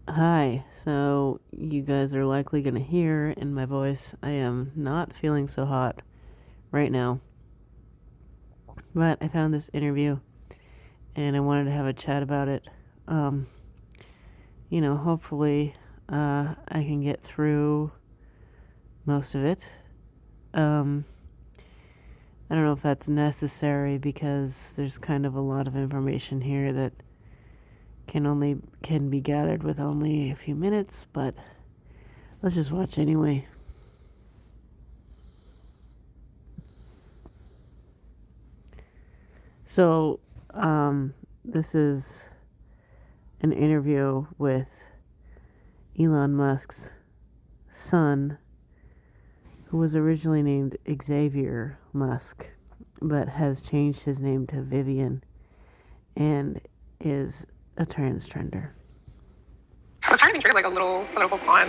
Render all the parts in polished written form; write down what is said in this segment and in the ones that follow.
Hi, so you guys are likely going to hear in my voice, I am not feeling so hot right now, but I found this interview and I wanted to have a chat about it. Um, hopefully, I can get through most of it. Um, I don't know if that's necessary because there's kind of a lot of information here that can be gathered with only a few minutes, but let's just watch anyway. So, this is an interview with Elon Musk's son, who was originally named Xavier Musk, but has changed his name to Vivian and is a transgender. I was tired of being treated like a little political pawn.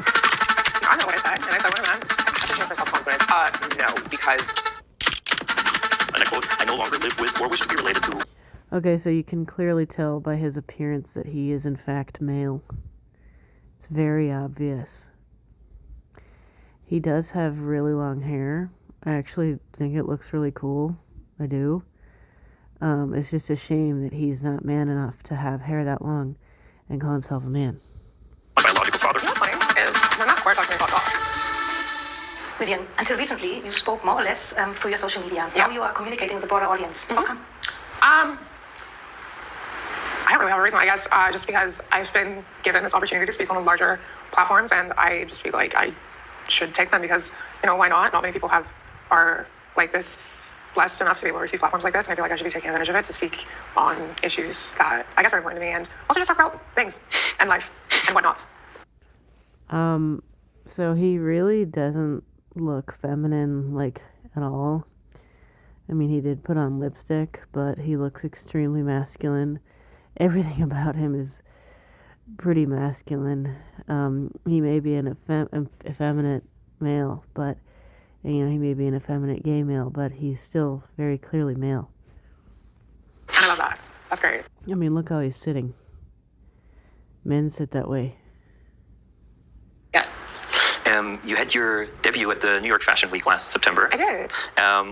I know what I said, and I said what I meant. I should for self-confidence. No, because... And I quote, I no longer live with or wish to be related to... Okay, so you can clearly tell by his appearance that he is in fact male. It's very obvious. He does have really long hair. I actually think it looks really cool. I do. It's just a shame that he's not man enough to have hair that long and call himself a man. My biological father. You know what's funny is we're not quite talking about dogs. Vivian, until recently, you spoke more or less through your social media. Now you are communicating with a broader audience. How come? I don't really have a reason, I guess, just because I've been given this opportunity to speak on larger platforms, and I just feel like I should take them because, why not? Not many people are like this blessed enough to be able to receive platforms like this, and I feel like I should be taking advantage of it to speak on issues that I guess are important to me, and also just talk about things and life and whatnot. So he really doesn't look feminine, like, at all. I mean, he did put on lipstick, but he looks extremely masculine. Everything about him is pretty masculine. He may be an effeminate male, but, he may be an effeminate gay male, but he's still very clearly male. And I love that. That's great. I mean, look how he's sitting. Men sit that way. Yes. You had your debut at the New York Fashion Week last September. I did.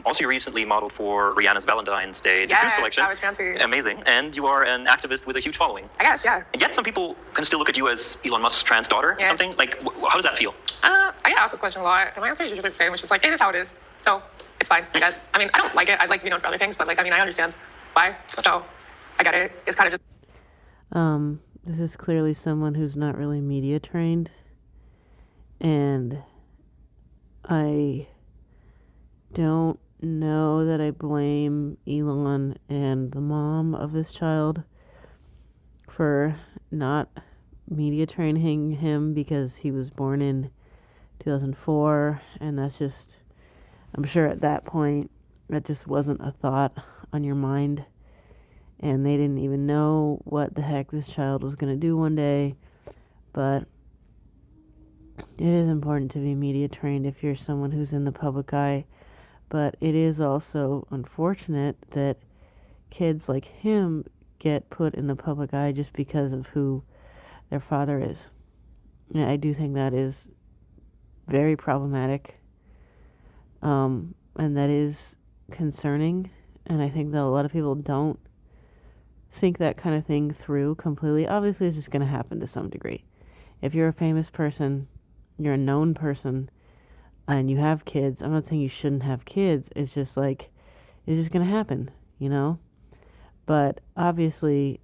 Also, you recently modeled for Rihanna's Valentine's Day Yes, Suits collection. I was fancy. Amazing. And you are an activist with a huge following. I guess, yeah. And yet some people can still look at you as Elon Musk's trans daughter or Yeah. something. Like, how does that feel? I get asked this question a lot, and my answer is usually the same, which is like, it is how it is. So it's fine, I guess. I mean, I don't like it. I'd like to be known for other things, but I understand why. Gotcha. So I get it. It's kind of just... This is clearly someone who's not really media trained. And I don't know that I blame Elon and the mom of this child for not media training him, because he was born in 2004, and that's just, I'm sure at that point that just wasn't a thought on your mind, and they didn't even know what the heck this child was going to do one day. But it is important to be media trained if you're someone who's in the public eye, but it is also unfortunate that kids like him get put in the public eye just because of who their father is. And I do think that is very problematic, and that is concerning, and I think that a lot of people don't think that kind of thing through completely. Obviously, it's just going to happen to some degree. If you're a famous person, you're a known person, and you have kids, I'm not saying you shouldn't have kids, it's just like, it's just gonna happen, But obviously,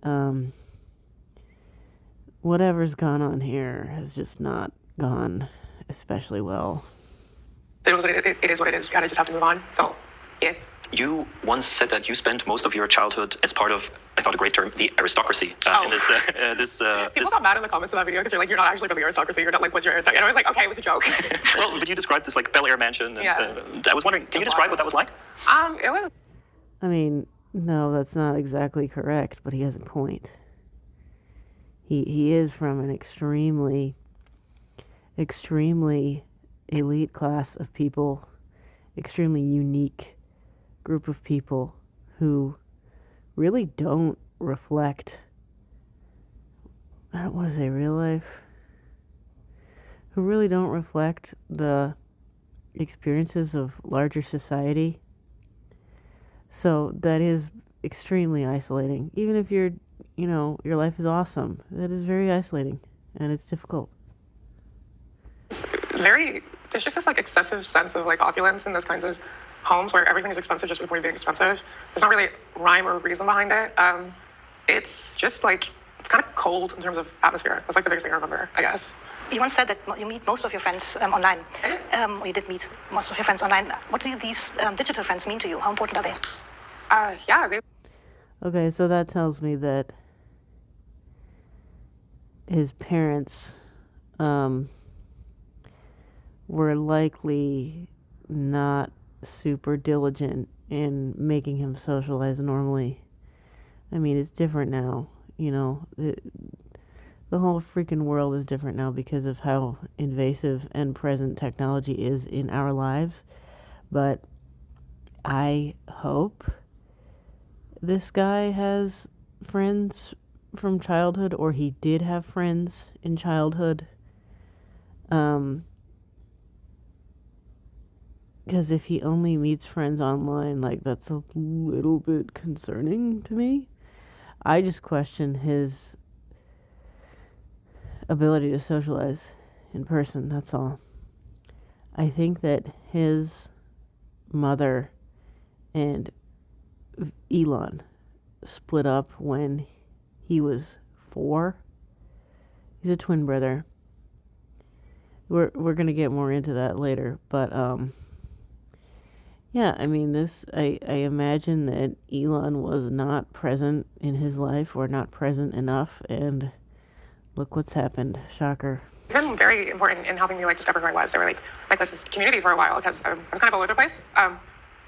whatever's gone on here has just not gone especially well. It is what it is. You gotta just have to move on. So, yeah. You once said that you spent most of your childhood as part of, I thought a great term, the aristocracy. People got mad in the comments of that video because you're not actually from the aristocracy. You're not like, what's your aristocracy? And I was like, okay, it was a joke. Well, but you described this like Bel Air mansion. And, yeah. I was wondering, can you describe what that was like? It was... I mean, no, that's not exactly correct, but he has a point. He is from an extremely elite class of people, extremely unique group of people who really don't reflect I don't want to say real life, who really don't reflect the experiences of larger society. So that is extremely isolating. Even if your life is awesome, that is very isolating and it's difficult. There's just this like excessive sense of like opulence in those kinds of homes where everything is expensive just before being expensive. There's not really rhyme or reason behind it. It's just like, it's kind of cold in terms of atmosphere. That's like the biggest thing I remember, I guess. You once said that you meet most of your friends online. Or you did meet most of your friends online. What do these digital friends mean to you? How important are they? Okay, so that tells me that his parents were likely not super diligent in making him socialize normally. I mean, it's different now, the whole freaking world is different now because of how invasive and present technology is in our lives. But I hope this guy has friends from childhood, or he did have friends in childhood. Because if he only meets friends online, like, that's a little bit concerning to me. I just question his ability to socialize in person, that's all. I think that his mother and Elon split up when he was 4. He's a twin brother. We're gonna get more into that later, but yeah, I mean, I imagine that Elon was not present in his life, or not present enough, and look what's happened. Shocker. It's been very important in helping me like discover who I was. They were like my closest community for a while because I was kind of all over the place.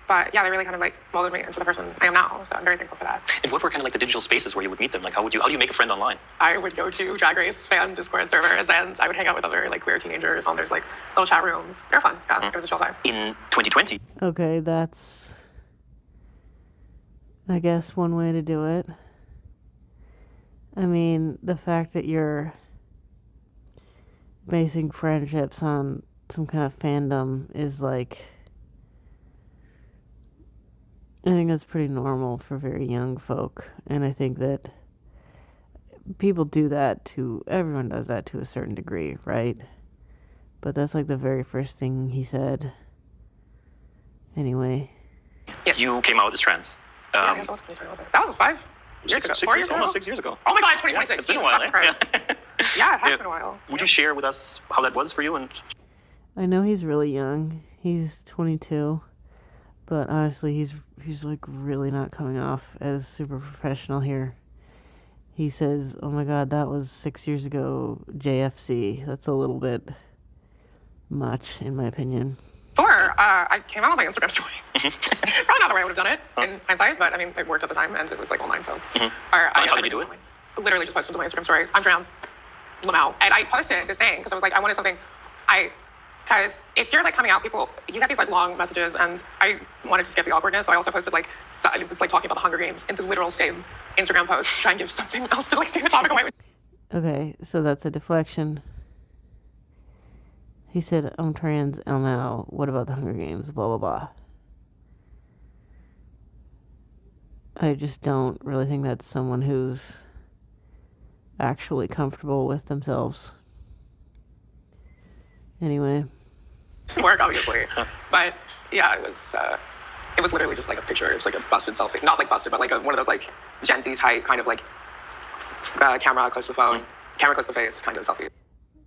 But yeah, they really kind of like molded me into the person I am now. So I'm very thankful for that. And what were kind of like the digital spaces where you would meet them? Like how do you make a friend online? I would go to Drag Race fan Discord servers and I would hang out with other like queer teenagers on there's like little chat rooms. They're fun. Yeah, It was a chill time. In 2020. Okay, that's, I guess, one way to do it. I mean, the fact that you're basing friendships on some kind of fandom is like, I think that's pretty normal for very young folk. And I think that people do that everyone does that to a certain degree, right? But that's like the very first thing he said. Anyway. Yes. You came out as trans. Yeah, I guess that was 5 years ago. 4 years ago? Almost 6 years ago. Oh my god, it's 2026. Yeah, it's been a while, Yeah, it has been a while. Would you share with us how that was for you? And I know he's really young. He's 22. But honestly, he's like really not coming off as super professional here. He says, "Oh my God, that was 6 years ago, JFC." That's a little bit much, in my opinion. Sure, I came out on my Instagram story. Probably not the way I would have done it in hindsight, but I mean, it worked at the time and it was like online, so. How did you do it? Literally just posted to my Instagram story. I'm trans, Lamau. And I posted this thing because I was like, I wanted something. Because if you're like coming out, people, you get these like long messages, and I wanted to skip the awkwardness, so I also posted like, it was like talking about the Hunger Games in the literal same Instagram post to try and give something else to like steer the topic away. Okay, so that's a deflection. He said, "I'm trans, now. What about the Hunger Games? Blah, blah, blah." I just don't really think that's someone who's actually comfortable with themselves. Anyway. Work, obviously. But yeah, it was literally just like a picture. It was like a busted selfie. Not like busted, but like one of those like Gen Z type kind of like camera close to the phone, camera close to the face kind of selfie.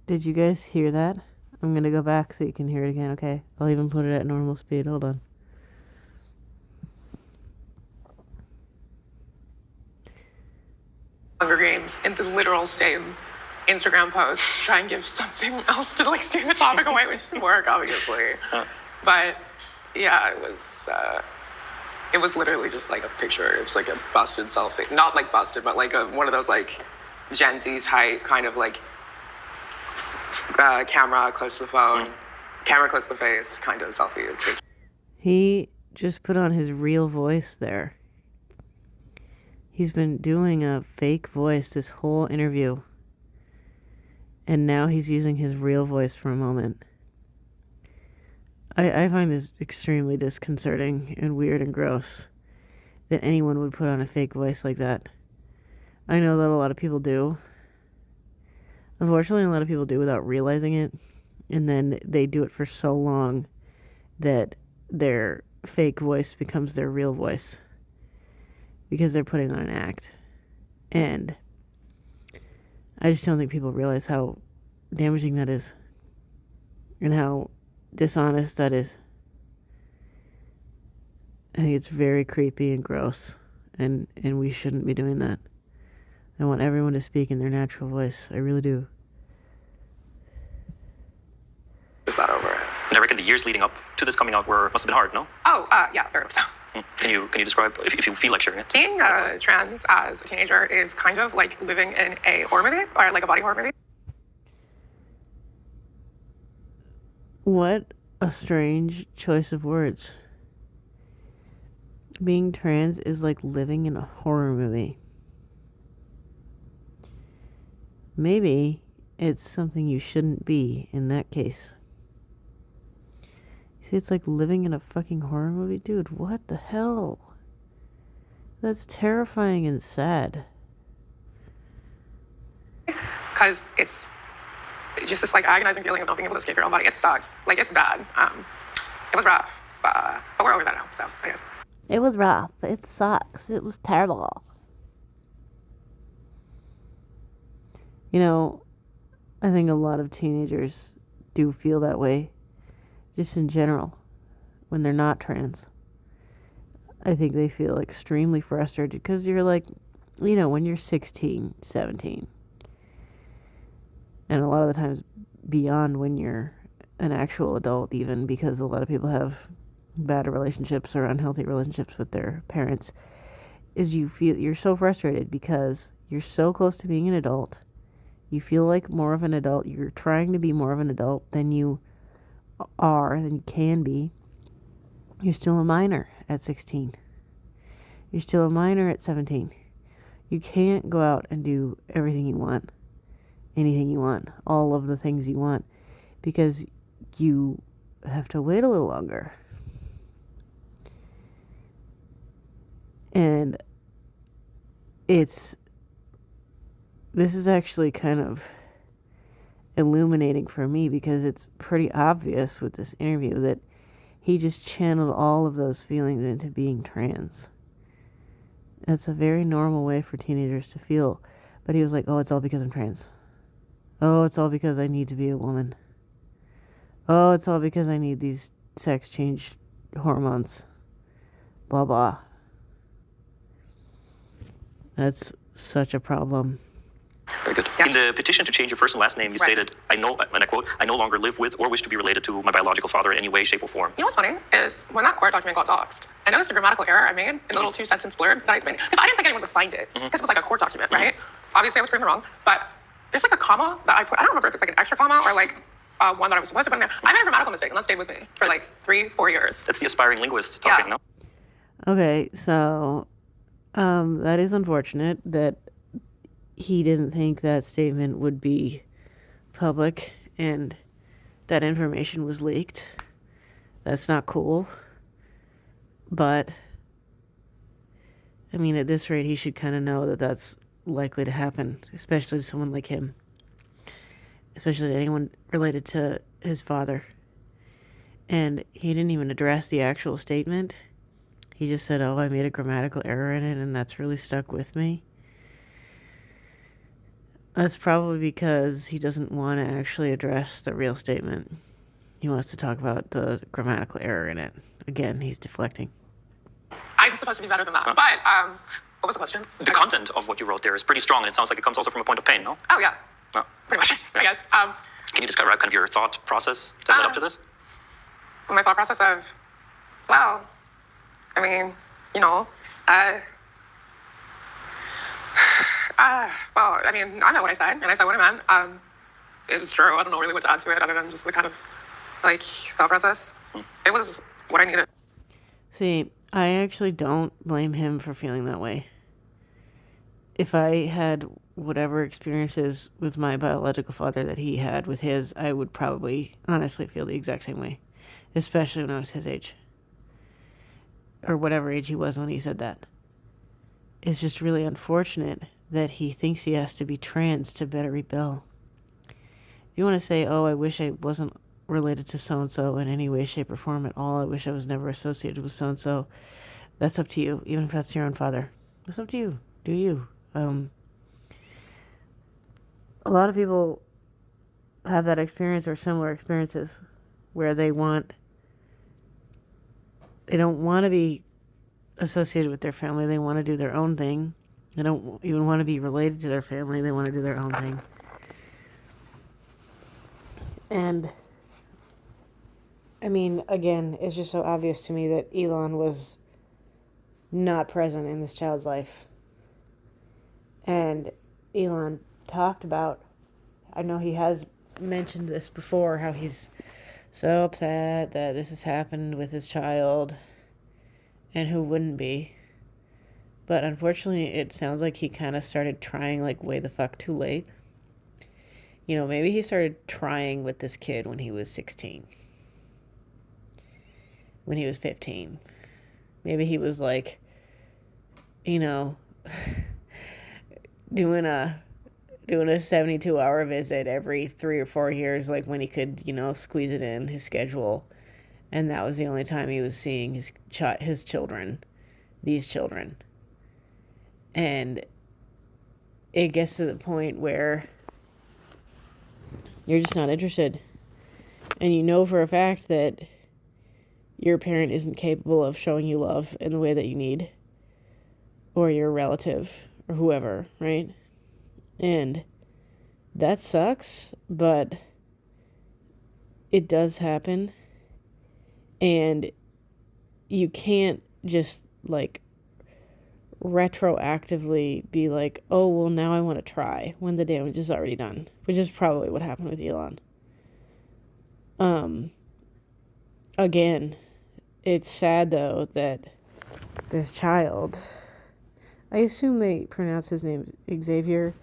Did you guys hear that? I'm gonna go back so you can hear it again, okay? I'll even put it at normal speed. Hold on. Hunger Games in the literal same Instagram post to try and give something else to like steer the topic away, which didn't work, obviously. But yeah, it was literally just like a picture. It was like a busted selfie. Not like busted, but like one of those like Gen Z type kind of like camera close to the phone, camera close to the face kind of selfies. He just put on his real voice there. He's been doing a fake voice this whole interview. and now he's using his real voice for a moment. I find this extremely disconcerting and weird and gross that anyone would put on a fake voice like that. I know that a lot of people do. Unfortunately, a lot of people do without realizing it, and then they do it for so long that their fake voice becomes their real voice because they're putting on an act. And I just don't think people realize how damaging that is and how dishonest that is. I think it's very creepy and gross, and we shouldn't be doing that. I want everyone to speak in their natural voice. I really do. Is that over it? And I reckon the years leading up to this coming out must have been hard, no? Oh, yeah, very much so. Can you describe, if you feel like sharing it? Being trans as a teenager is kind of like living in a horror movie, or like a body horror movie. What a strange choice of words. Being trans is like living in a horror movie. Maybe it's something you shouldn't be in that case. See, it's like living in a fucking horror movie? Dude, what the hell? That's terrifying and sad. Because it's just this like agonizing feeling of not being able to escape your own body. It sucks. Like, it's bad. It was rough, but we're over that now, so I guess. It was rough. It sucks. It was terrible. You know, I think a lot of teenagers do feel that way, just in general, when they're not trans. I think they feel extremely frustrated because you're like, you know, when you're 16, 17, and a lot of the times beyond when you're an actual adult even, because a lot of people have bad relationships or unhealthy relationships with their parents, is you feel you're so frustrated because you're so close to being an adult. You feel like more of an adult. You're trying to be more of an adult than you are, than you can be. You're still a minor at 16. You're still a minor at 17. You can't go out and do everything you want, anything you want, all of the things you want, because you have to wait a little longer. And this is actually kind of illuminating for me because it's pretty obvious with this interview that he just channeled all of those feelings into being trans. That's a very normal way for teenagers to feel. But he was like, oh, it's all because I'm trans. Oh, it's all because I need to be a woman. Oh, it's all because I need these sex change hormones. Blah, blah. That's such a problem. Very good. Yes. In the petition to change your first and last name, you stated, I know, and I quote, I no longer live with or wish to be related to my biological father in any way, shape, or form. You know what's funny is when that court document got doxed, I noticed a grammatical error I made in the little 2-sentence blurb that I made. Because I didn't think anyone would find it. Because it was like a court document, right? Obviously, I was proven wrong. But there's like a comma that I put. I don't remember if it's like an extra comma or like one that I was supposed to put in there. I made a grammatical mistake, and that stayed with me for like 3-4 years. That's the aspiring linguist topic, Yeah. no? Okay, so that is unfortunate that he didn't think that statement would be public and that information was leaked. That's not cool. But, I mean, at this rate, he should kind of know that that's likely to happen, especially to someone like him. Especially to anyone related to his father. And he didn't even address the actual statement. He just said, oh, I made a grammatical error in it, and that's really stuck with me. That's probably because he doesn't want to actually address the real statement. He wants to talk about the grammatical error in it. Again, he's deflecting. I'm supposed to be better than that. But what was the question? The content of what you wrote there is pretty strong, and it sounds like it comes also from a point of pain, no? Oh, yeah. No. Pretty much, I guess. Can you describe kind of your thought process that led up to this? My thought process of, well, I mean, you know, well, I mean, I meant what I said, and I said what I meant. It was true. I don't know really what to add to it other than just the kind of, like, thought process. It was what I needed. See, I actually don't blame him for feeling that way. If I had whatever experiences with my biological father that he had with his, I would probably honestly feel the exact same way, especially when I was his age, or whatever age he was when he said that. It's just really unfortunate that he thinks he has to be trans to better rebel. If you want to say, oh, I wish I wasn't related to so-and-so in any way, shape, or form at all, I wish I was never associated with so-and-so, that's up to you, even if that's your own father. It's up to you. Do you. A lot of people have that experience or similar experiences where they don't want to be associated with their family. They want to do their own thing. They don't even want to be related to their family. They want to do their own thing. And I mean, again, it's just so obvious to me that Elon was not present in this child's life. And Elon talked about, I know he has mentioned this before, how he's so upset that this has happened with his child, and who wouldn't be. But unfortunately, it sounds like he kind of started trying like way the fuck too late. You know, maybe he started trying with this kid when he was 16. When he was 15. Maybe he was like, you know, doing a 72-hour visit every 3 or 4 years, like when he could, you know, squeeze it in his schedule. And that was the only time he was seeing his children, these children. And it gets to the point where you're just not interested. And you know for a fact that your parent isn't capable of showing you love in the way that you need. Or your relative, or whoever, right? And that sucks, but it does happen. And you can't just, like, retroactively be like, oh, well, now I want to try, when the damage is already done. Which is probably what happened with Elon. Again, it's sad, though, that this child, I assume they pronounce his name Xavier,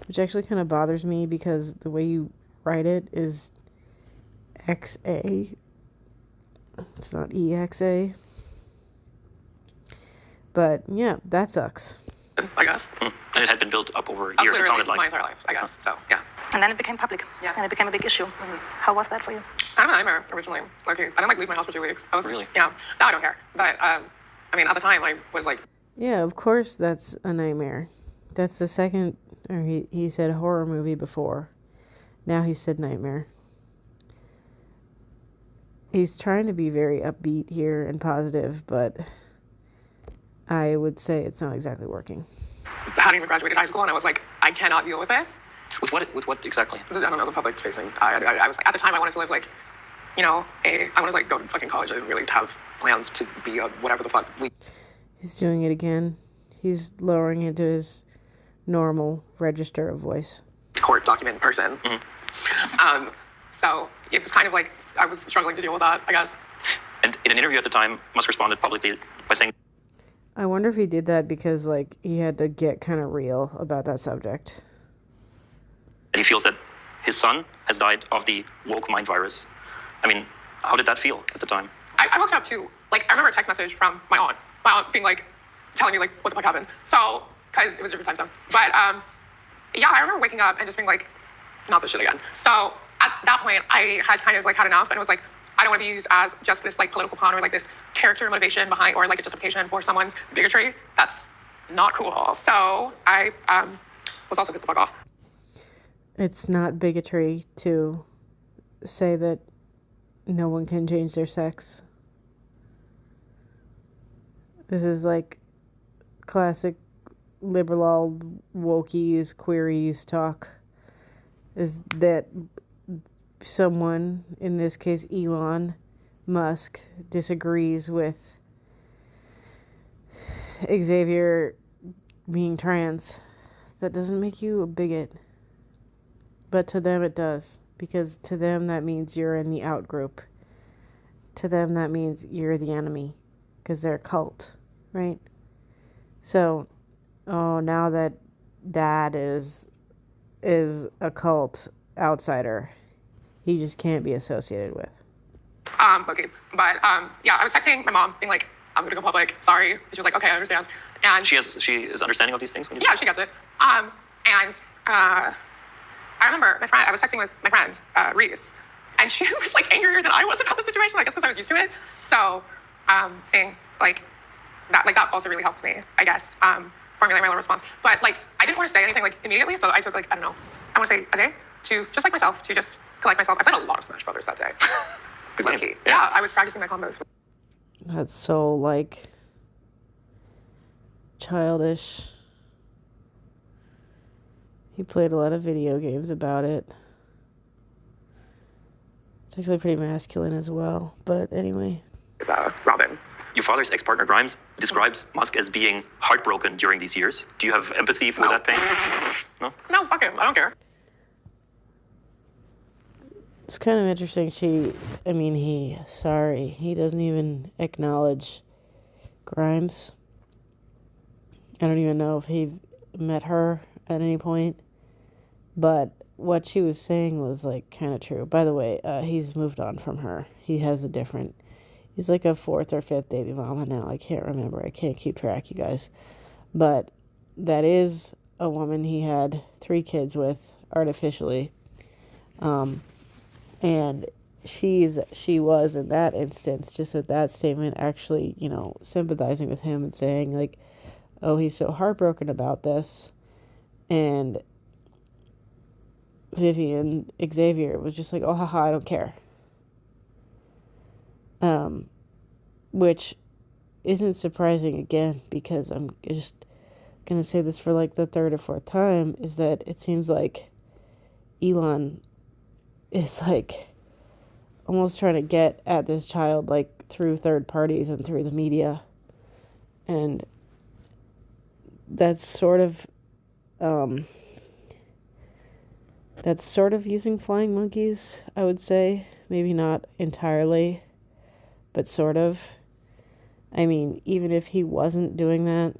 which actually kind of bothers me because the way you write it is XA. It's not EXA. But yeah, that sucks. I guess. And it had been built up over years, it Literally sounded like. my entire life, I guess. So, yeah. And then it became public. Yeah. And it became a big issue. How was that for you? Kind of a nightmare originally. Like, I didn't like leave my house for 2 weeks. I was Really? Yeah. Now I don't care. But I mean, at the time, I was like, Yeah, of course that's a nightmare. That's the second, or he said horror movie before. Now he said nightmare. He's trying to be very upbeat here and positive, but I would say it's not exactly working. I hadn't even graduated high school, and I was like, I cannot deal with this. With what exactly? I don't know, the public facing. I was like, at the time, I wanted to live like, you know, I wanted to like go to fucking college. I didn't really have plans to be a whatever the fuck. He's doing it again. He's lowering it to his normal register of voice. Court document person. So it was kind of like I was struggling to deal with that, I guess. And in an interview at the time, Musk responded publicly by saying I wonder if he did that because, like, he had to get kind of real about that subject. that he feels that his son has died of the woke mind virus. I mean, how did that feel at the time? I woke up to, like, I remember a text message from my aunt being like, telling me, like, what the fuck happened. So, because it was a different time zone. But, yeah, I remember waking up and just being like, not this shit again. So, at that point, I had kind of, like, had enough, and it was like, I don't want to be used as just this, like, political pawn or, like, this character motivation behind, or, like, a justification for someone's bigotry. That's not cool. So, I was also pissed the fuck off. It's not bigotry to say that no one can change their sex. This is like classic liberal wokies, queries talk. Is that someone, in this case Elon Musk, disagrees with Xavier being trans. That doesn't make you a bigot. But to them it does. Because to them that means you're in the out group. To them that means you're the enemy. Because they're a cult, right? So, now that dad is a cult outsider. He just can't be associated with. Okay. But yeah, I was texting my mom being like, I'm gonna go public. Sorry. And she was like, okay, I understand. And She is understanding of these things when you yeah, she gets it. And I remember I was texting with my friend, Reese, and she was like angrier than I was about the situation, I guess because I was used to it. So seeing like that also really helped me, I guess, formulate my little response. But like I didn't want to say anything like immediately, so I took like, I don't know, I want to say a day to just like myself, to just collect myself. I played a lot of Smash Brothers that day. Good Low game. key. Yeah, I was practicing my combos. That's so, like, childish. He played a lot of video games about it. It's actually pretty masculine as well. But anyway. Robin. Your father's ex-partner Grimes describes Musk as being heartbroken during these years. Do you have empathy for that pain? No? No, fuck him. I don't care. It's kind of interesting. He doesn't even acknowledge Grimes. I don't even know if he met her at any point. But what she was saying was, like, kind of true. By the way, he's moved on from her. He's like a 4th or 5th baby mama now. I can't remember. I can't keep track, you guys. But that is a woman he had 3 kids with artificially. And she was, in that instance, just at that statement, actually, sympathizing with him and saying, like, oh, he's so heartbroken about this. And Vivian Xavier was just like, oh, haha, I don't care. Which isn't surprising, again, because I'm just going to say this for, like, the 3rd or 4th time, is that it seems like Elon is, like, almost trying to get at this child, like, through third parties and through the media. And that's sort of using flying monkeys, I would say. Maybe not entirely, but sort of. I mean, even if he wasn't doing that,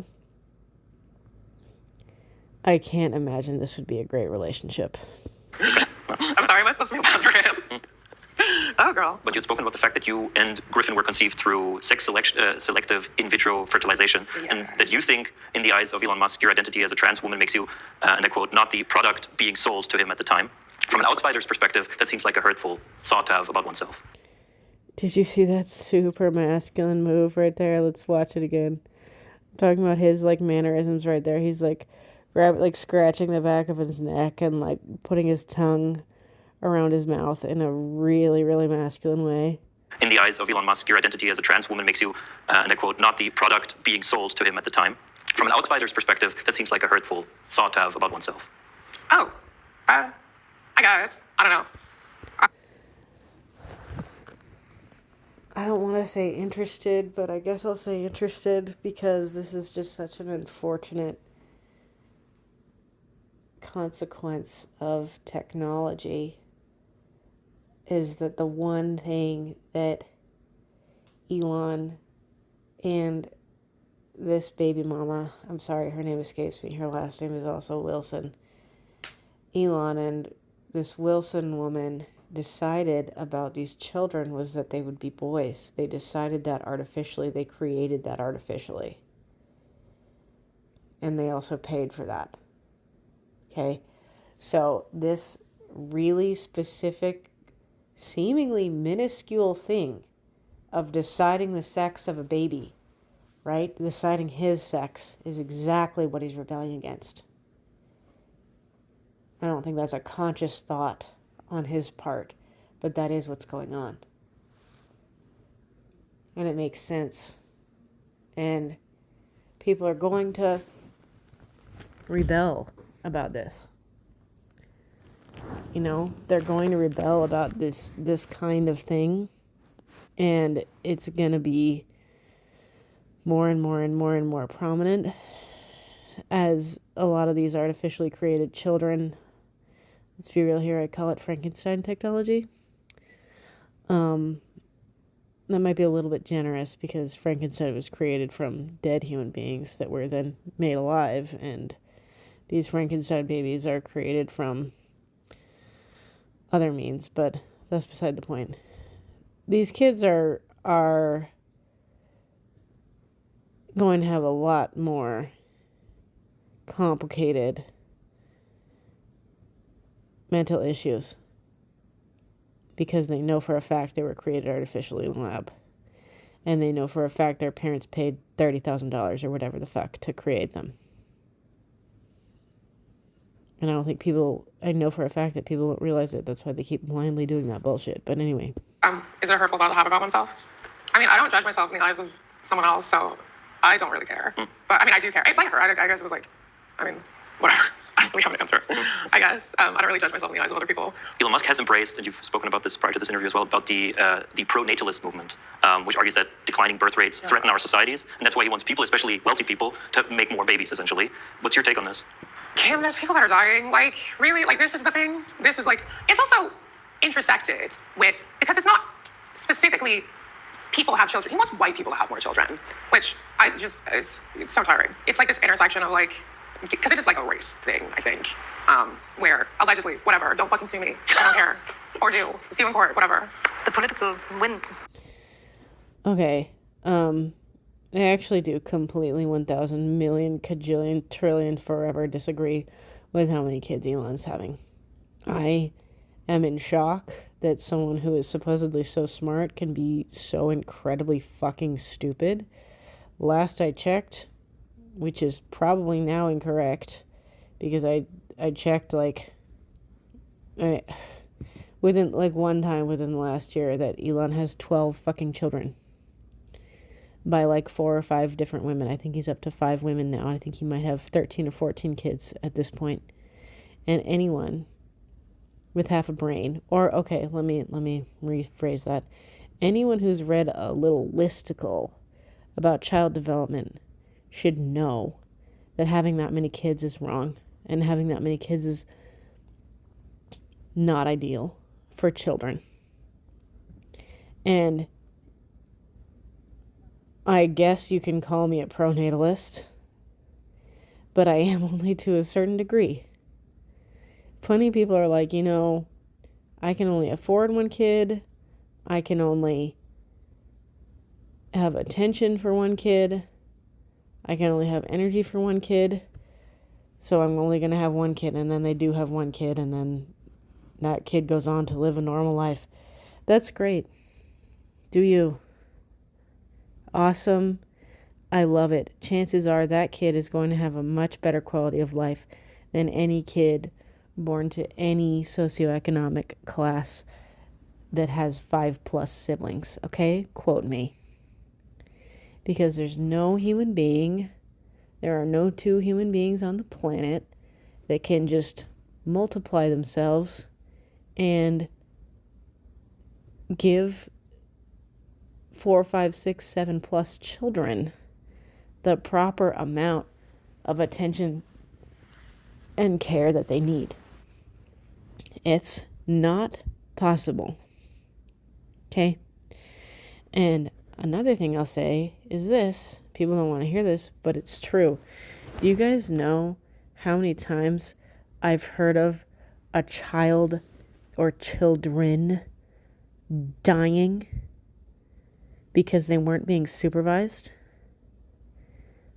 I can't imagine this would be a great relationship. I'm sorry, am I supposed to be bad for him? Oh, girl. But you'd spoken about the fact that you and Griffin were conceived through selective in vitro fertilization, and that you think, in the eyes of Elon Musk, your identity as a trans woman makes you, and I quote, not the product being sold to him at the time. From an outsider's perspective, that seems like a hurtful thought to have about oneself. Did you see that super masculine move right there? Let's watch it again. I'm talking about his, like, mannerisms right there. He's, like, scratching the back of his neck and, like, putting his tongue around his mouth in a really, really masculine way. In the eyes of Elon Musk, your identity as a trans woman makes you, and I quote, not the product being sold to him at the time. From an outsider's perspective, that seems like a hurtful thought to have about oneself. Oh, I guess. I don't know. I don't want to say interested, but I guess I'll say interested because this is just such an unfortunate consequence of technology, is that the one thing that Elon and this baby mama, I'm sorry, her name escapes me, her last name is also Wilson. Elon and this Wilson woman decided about these children was that they would be boys. They decided that artificially. They created that artificially. And they also paid for that. Okay? So this really specific, seemingly minuscule thing of deciding the sex of a baby, right? Deciding his sex is exactly what he's rebelling against. I don't think that's a conscious thought on his part, but that is what's going on. And it makes sense. And people are going to rebel about this. You know, they're going to rebel about this kind of thing, and it's going to be more and more and more and more prominent as a lot of these artificially created children, let's be real here, I call it Frankenstein technology. That might be a little bit generous because Frankenstein was created from dead human beings that were then made alive and these Frankenstein babies are created from other means, but that's beside the point. These kids are going to have a lot more complicated mental issues because they know for a fact they were created artificially in the lab. And they know for a fact their parents paid $30,000 or whatever the fuck to create them. And I know for a fact that people don't realize it. That's why they keep blindly doing that bullshit. But anyway. Is it a hurtful thought to have about oneself? I mean, I don't judge myself in the eyes of someone else, so I don't really care. But I mean, I do care. I blame her. I guess it was like, I mean, whatever. I don't really have an answer. I guess I don't really judge myself in the eyes of other people. Elon Musk has embraced, and you've spoken about this prior to this interview as well, about the pro-natalist movement, which argues that declining birth rates threaten our societies, and that's why he wants people, especially wealthy people, to make more babies, essentially. What's your take on this? Kim, there's people that are dying. Like, really? Like, this is the thing? This is like, it's also intersected with, because it's not specifically people have children. He wants white people to have more children, which it's so tiring. It's like this intersection of like, because it is like a race thing, I think, where allegedly, whatever, don't fucking sue me. I don't care. Or do. Sue in court, whatever. The political win. Okay. I actually do completely 1,000 million, cajillion, trillion forever disagree with how many kids Elon's having. I am in shock that someone who is supposedly so smart can be so incredibly fucking stupid. Last I checked, which is probably now incorrect, because I checked within one time within the last year that Elon has 12 fucking children by 4 or 5 different women. I think he's up to 5 women now. I think he might have 13 or 14 kids at this point. And anyone with half a brain, or okay, let me rephrase that. Anyone who's read a little listicle about child development should know that having that many kids is wrong, and having that many kids is not ideal for children. And I guess you can call me a pronatalist, but I am only to a certain degree. Plenty of people are like, I can only afford 1 kid. I can only have attention for 1 kid. I can only have energy for 1 kid. So I'm only going to have 1 kid. And then they do have 1 kid. And then that kid goes on to live a normal life. That's great. Do you? Awesome. I love it. Chances are that kid is going to have a much better quality of life than any kid born to any socioeconomic class that has 5+ siblings. Okay? Quote me. Because there are no 2 human beings on the planet that can just multiply themselves and give 4, 5, 6, 7+ children the proper amount of attention and care that they need. It's not possible. Okay? And another thing I'll say is this. People don't want to hear this, but it's true. Do you guys know how many times I've heard of a child or children dying because they weren't being supervised?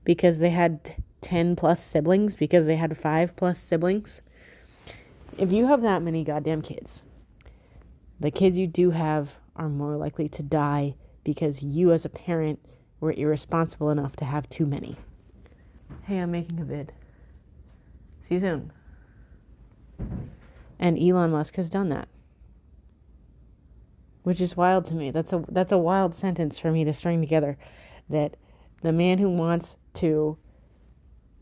Because they had 10+ siblings? Because they had 5+ siblings? If you have that many goddamn kids, the kids you do have are more likely to die because you as a parent were irresponsible enough to have too many. Hey, I'm making a vid. See you soon. And Elon Musk has done that. Which is wild to me. That's a wild sentence for me to string together. That the man who wants to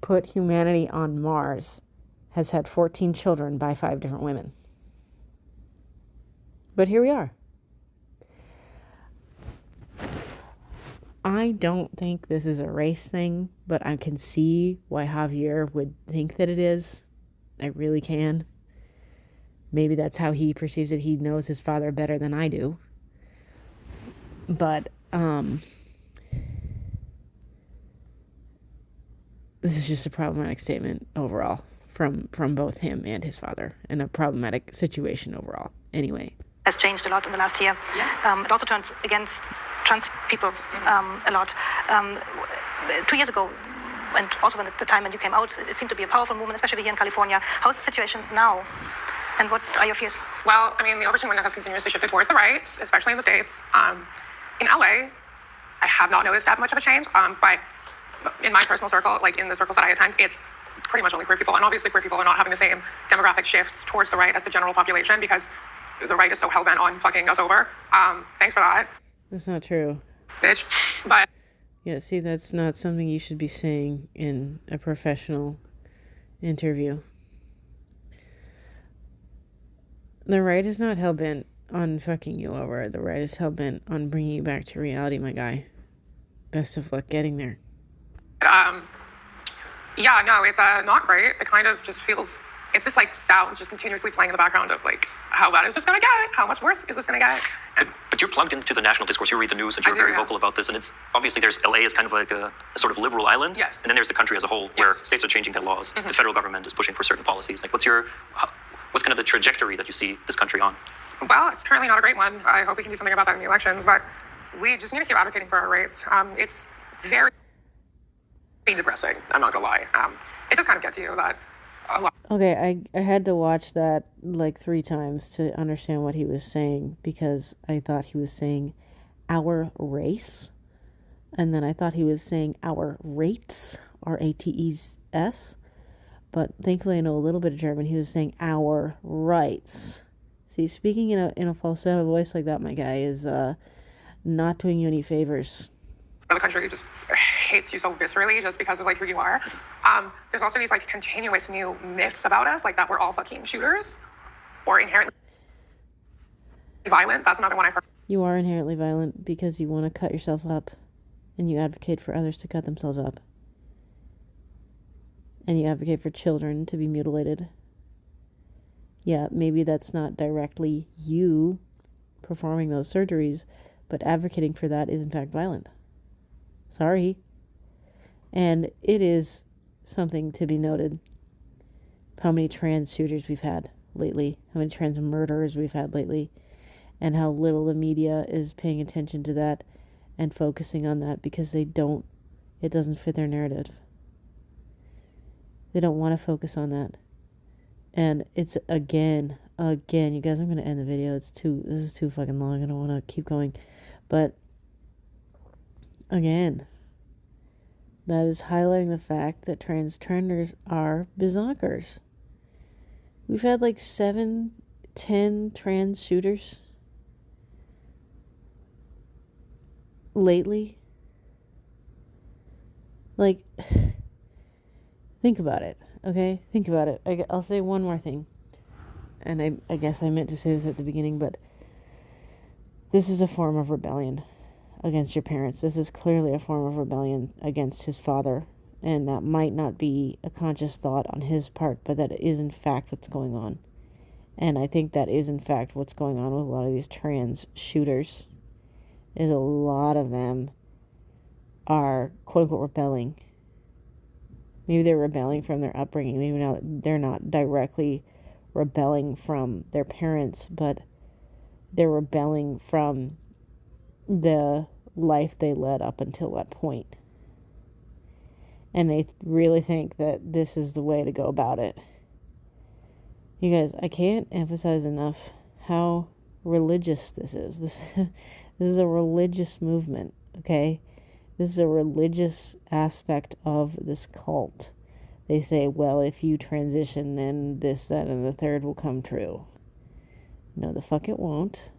put humanity on Mars has had 14 children by 5 different women. But here we are. I don't think this is a race thing, but I can see why Javier would think that it is. I really can. Maybe that's how he perceives it. He knows his father better than I do. But, this is just a problematic statement overall. from both him and his father, and a problematic situation overall. Anyway. Has changed a lot in the last year. It also turned against trans people a lot. 2 years ago, and also at the time when you came out, it seemed to be a powerful movement, especially here in California. How's the situation now? And what are your fears? Well, I mean, the opportune window has continuously shifted towards the right, especially in the States. In LA, I have not noticed that much of a change, but in my personal circle, like in the circles that I attend, it's pretty much only queer people. And obviously queer people are not having the same demographic shifts towards the right as the general population because the right is so hell-bent on fucking us over. Thanks for that. That's not true. Bitch. But yeah, see, that's not something you should be saying in a professional interview. The right is not hell-bent on fucking you over. The right is hell-bent on bringing you back to reality, my guy. Best of luck getting there. yeah, no, it's not great. It kind of just feels, it's this like sound just continuously playing in the background of like, how bad is this gonna get? How much worse is this gonna get? And But you're plugged into the national discourse. You read the news and you're I do, very yeah. vocal about this. And it's obviously there's LA is kind of like a sort of liberal island. Yes. And then there's the country as a whole where Yes. states are changing their laws. The federal government is pushing for certain policies. Like what's kind of the trajectory that you see this country on? well, it's currently not a great one. I hope we can do something about that in the elections, but we just need to keep advocating for our rights. It's very depressing, I'm not gonna lie. It just kind of gets you that a lot Okay, I had to watch that like 3 times to understand what he was saying, because I thought he was saying our race, and then I thought he was saying our rates, R-A-T-E-S, but thankfully I know a little bit of German. He was saying our rights. See, speaking in a falsetto voice like that, my guy, is not doing you any favors. of the country who just hates you so viscerally just because of like who you are. There's also these like continuous new myths about us, like that we're all fucking shooters or inherently violent. That's another one I've heard. You are inherently violent because you want to cut yourself up, and you advocate for others to cut themselves up. And you advocate for children to be mutilated. Yeah, maybe that's not directly you performing those surgeries, but advocating for that is in fact violent. Sorry. And it is something to be noted how many trans shooters we've had lately, how many trans murderers we've had lately, and how little the media is paying attention to that and focusing on that because it doesn't fit their narrative. They don't want to focus on that. And it's again, you guys, I'm going to end the video. This is too fucking long. I don't want to keep going. But again, that is highlighting the fact that transgenders are bizonkers. We've had like 7, 10 trans shooters lately. Like, think about it, okay? Think about it. I'll say one more thing. And I guess I meant to say this at the beginning, but this is a form of rebellion against your parents. This is clearly a form of rebellion against his father. And that might not be a conscious thought on his part, but that is in fact what's going on. And I think that is in fact what's going on with a lot of these trans shooters, is a lot of them are quote-unquote rebelling. Maybe they're rebelling from their upbringing. Maybe they're not directly rebelling from their parents, but they're rebelling from the life they led up until that point. And they really think that this is the way to go about it. You guys, I can't emphasize enough how religious this is. This is a religious movement, okay? This is a religious aspect of this cult. They say, well, if you transition, then this, that, and the third will come true. No, the fuck it won't.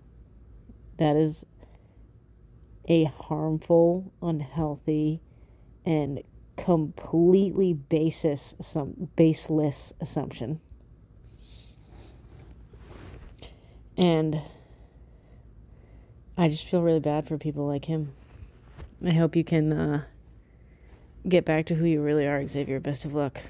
That is a harmful, unhealthy, and completely baseless assumption. And I just feel really bad for people like him. I hope you can get back to who you really are, Xavier. Best of luck.